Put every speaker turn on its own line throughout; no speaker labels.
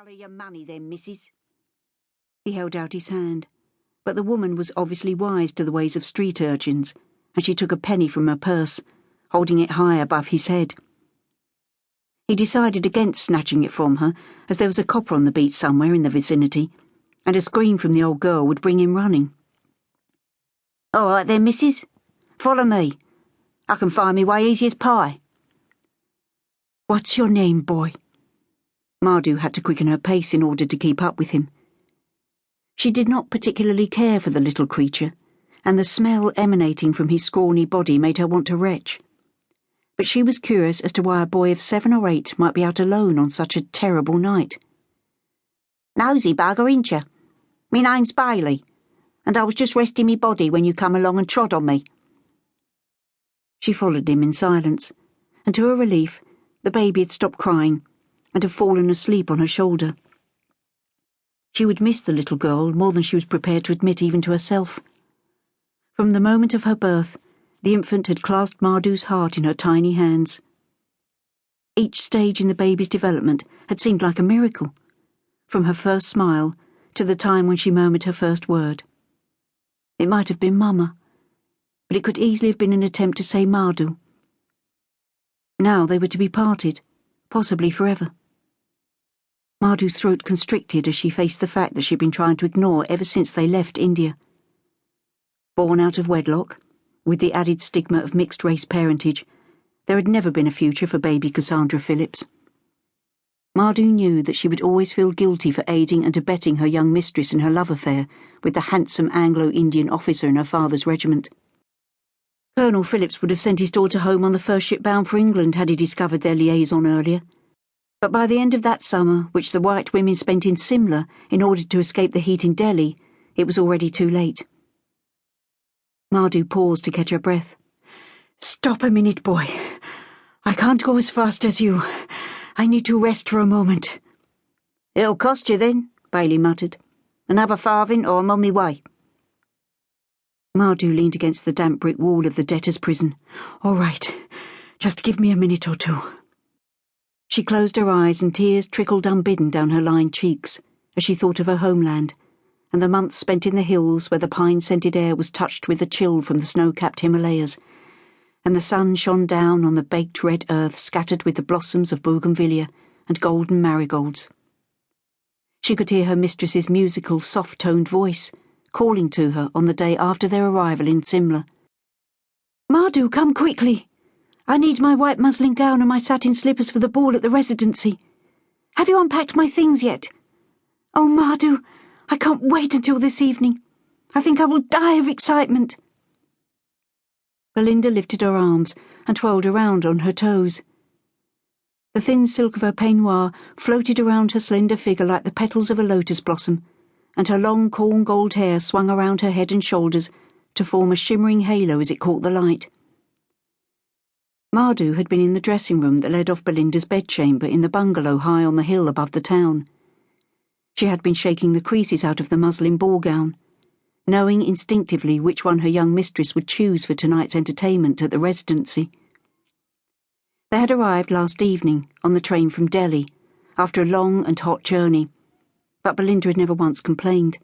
colour your money then, missus? He held out his hand, but the woman was obviously wise to the ways of street urchins, and she took a penny from her purse, holding it high above his head. He decided against snatching it from her, as there was a copper on the beat somewhere in the vicinity, and a scream from the old girl would bring him running. "All right then, missus. Follow me. I can find me way easy as pie." "What's your name, boy?" Mardu had to quicken her pace in order to keep up with him. She did not particularly care for the little creature, and the smell emanating from his scrawny body made her want to retch. But she was curious as to why a boy of 7 or 8 might be out alone on such a terrible night. "Nosy bugger, ain't you? Me name's Bailey, and I was just resting me body when you come along and trod on me." She followed him in silence, and to her relief, the baby had stopped crying and had fallen asleep on her shoulder. She would miss the little girl more than she was prepared to admit even to herself. From the moment of her birth, the infant had clasped Mardu's heart in her tiny hands. Each stage in the baby's development had seemed like a miracle, from her first smile to the time when she murmured her first word. It might have been Mama, but it could easily have been an attempt to say Mardu. Now they were to be parted, possibly forever. Mardu's throat constricted as she faced the fact that she'd been trying to ignore ever since they left India. Born out of wedlock, with the added stigma of mixed-race parentage, there had never been a future for baby Cassandra Phillips. Mardu knew that she would always feel guilty for aiding and abetting her young mistress in her love affair with the handsome Anglo-Indian officer in her father's regiment. Colonel Phillips would have sent his daughter home on the first ship bound for England had he discovered their liaison earlier. But by the end of that summer, which the white women spent in Simla in order to escape the heat in Delhi, it was already too late. Mardu paused to catch her breath. "Stop a minute, boy. I can't go as fast as you. I need to rest for a moment." "It'll cost you then," Bailey muttered. "Another farthing or I'm on me way." Mardu leaned against the damp brick wall of the debtor's prison. "All right. Just give me a minute or two." She closed her eyes and tears trickled unbidden down her lined cheeks as she thought of her homeland and the months spent in the hills where the pine-scented air was touched with the chill from the snow-capped Himalayas, and the sun shone down on the baked red earth scattered with the blossoms of bougainvillea and golden marigolds. She could hear her mistress's musical, soft-toned voice calling to her on the day after their arrival in Simla. "Mardu, come quickly! I need my white muslin gown and my satin slippers for the ball at the Residency. Have you unpacked my things yet? Oh, Mardu, I can't wait until this evening. I think I will die of excitement." Belinda lifted her arms and twirled around on her toes. The thin silk of her peignoir floated around her slender figure like the petals of a lotus blossom, and her long corn gold hair swung around her head and shoulders to form a shimmering halo as it caught the light. Mardu had been in the dressing room that led off Belinda's bedchamber in the bungalow high on the hill above the town. She had been shaking the creases out of the muslin ball gown, knowing instinctively which one her young mistress would choose for tonight's entertainment at the Residency. They had arrived last evening on the train from Delhi, after a long and hot journey, but Belinda had never once complained.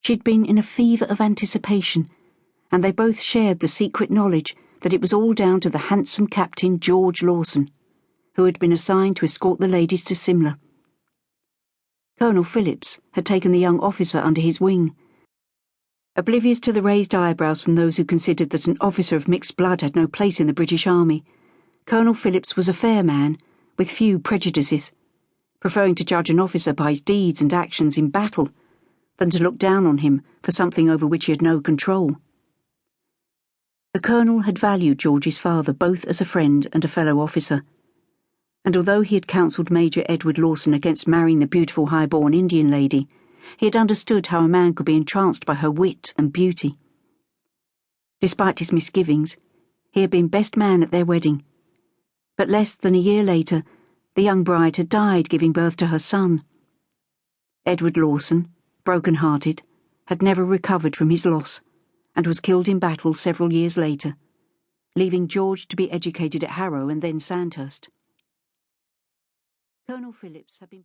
She'd been in a fever of anticipation, and they both shared the secret knowledge that it was all down to the handsome Captain George Lawson, who had been assigned to escort the ladies to Simla. Colonel Phillips had taken the young officer under his wing. Oblivious to the raised eyebrows from those who considered that an officer of mixed blood had no place in the British Army, Colonel Phillips was a fair man, with few prejudices, preferring to judge an officer by his deeds and actions in battle, than to look down on him for something over which he had no control. The Colonel had valued George's father both as a friend and a fellow officer, and although he had counselled Major Edward Lawson against marrying the beautiful high-born Indian lady, he had understood how a man could be entranced by her wit and beauty. Despite his misgivings, he had been best man at their wedding, but less than a year later, the young bride had died giving birth to her son. Edward Lawson, broken-hearted, had never recovered from his loss, and was killed in battle several years later, leaving George to be educated at Harrow and then Sandhurst. Colonel Phillips had been